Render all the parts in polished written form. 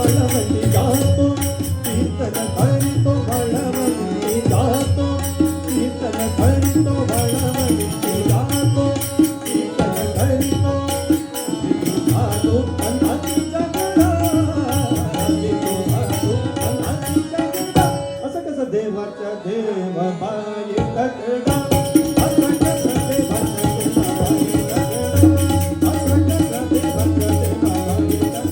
वळवली जातो कीर्तन करीतो वळवली जातो कीर्तन करीतो वळवली जातो कीर्तन करीतो आलो अनाची जगडा आलो अनाची जगडा असं कसं देवाच्या देव बाई तकडा असं कसं देवाच्या देवा बाई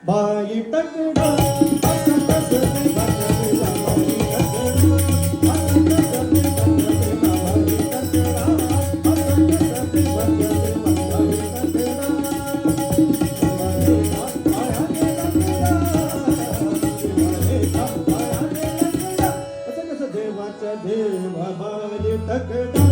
बाई तकडा असं कसं देवाच्या देवा बाई तकडा असं कसं देवाच्या देवा बाई तकडा असं कसं देवाच्या देवा बाई तकडा पायाने तकडा पायाने तकडा असं कसं देवाच्या देवा बाई तकडा